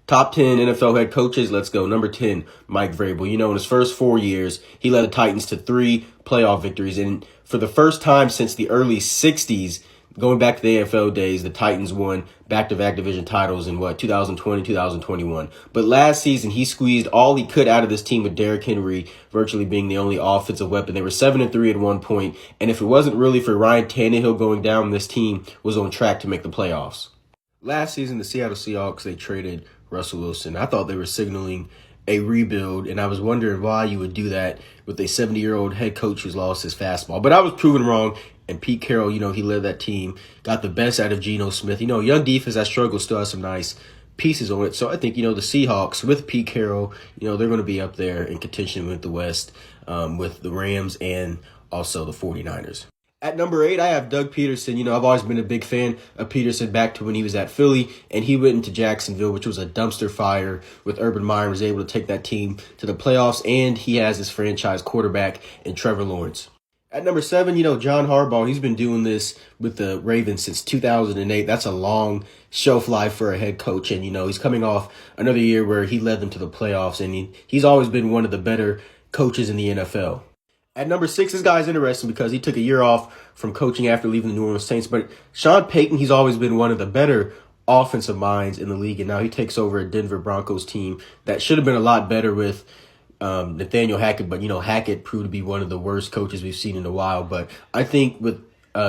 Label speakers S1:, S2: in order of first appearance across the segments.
S1: Top 10 NFL head coaches. Let's go. Number 10, Mike Vrabel. In his first 4 years, he led the Titans to 3 playoff victories. And for the first time since the early 60s, going back to the AFL days, the Titans won back-to-back division titles in 2020, 2021. But last season, he squeezed all he could out of this team with Derrick Henry virtually being the only offensive weapon. They were 7-3 at one point, and if it wasn't really for Ryan Tannehill going down, this team was on track to make the playoffs. Last season, the Seattle Seahawks, they traded Russell Wilson. I thought they were signaling a rebuild, and I was wondering why you would do that with a 70-year-old head coach who's lost his fastball. But I was proven wrong. And Pete Carroll, he led that team, got the best out of Geno Smith. Young defense that struggle still has some nice pieces on it. So I think, the Seahawks with Pete Carroll, they're going to be up there in contention with the West, with the Rams and also the 49ers. At number 8, I have Doug Peterson. I've always been a big fan of Peterson back to when he was at Philly, and he went into Jacksonville, which was a dumpster fire with Urban Meyer, was able to take that team to the playoffs, and he has his franchise quarterback in Trevor Lawrence. At number 7, John Harbaugh, he's been doing this with the Ravens since 2008. That's a long shelf life for a head coach. And, he's coming off another year where he led them to the playoffs. And he's always been one of the better coaches in the NFL. At number 6, this guy's interesting because he took a year off from coaching after leaving the New Orleans Saints. But Sean Payton, he's always been one of the better offensive minds in the league. And now he takes over a Denver Broncos team that should have been a lot better with Nathaniel Hackett, but Hackett proved to be one of the worst coaches we've seen in a while. But I think with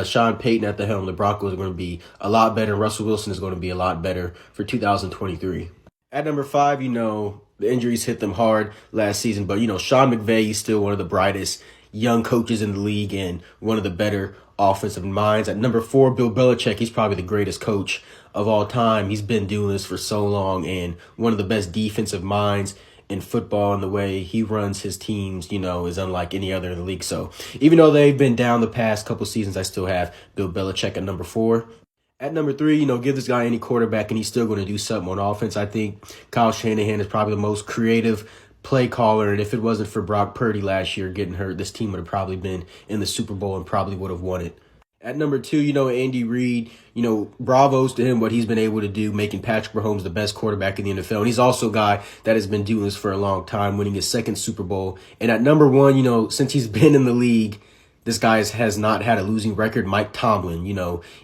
S1: Sean Payton at the helm, the Broncos are going to be a lot better, and Russell Wilson is going to be a lot better for 2023. At number 5, the injuries hit them hard last season, but Sean McVay is still one of the brightest young coaches in the league and one of the better offensive minds. At number 4, Bill Belichick, he's probably the greatest coach of all time. He's been doing this for so long and one of the best defensive minds in football, and the way he runs his teams, is unlike any other in the league. So even though they've been down the past couple seasons, I still have Bill Belichick at number 4. At number 3, give this guy any quarterback and he's still going to do something on offense. I think Kyle Shanahan is probably the most creative play caller, and if it wasn't for Brock Purdy last year getting hurt, this team would have probably been in the Super Bowl and probably would have won it. At number 2, Andy Reid, bravos to him, what he's been able to do, making Patrick Mahomes the best quarterback in the NFL. And he's also a guy that has been doing this for a long time, winning his second Super Bowl. And at number 1, since he's been in the league, this guy has not had a losing record. Mike Tomlin,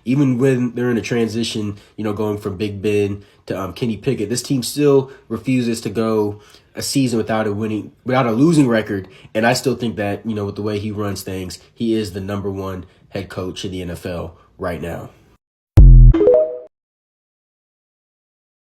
S1: even when they're in a transition, going from Big Ben to Kenny Pickett, this team still refuses to go a season without a losing record. And I still think that, with the way he runs things, he is the number 1 head coach in the NFL right now.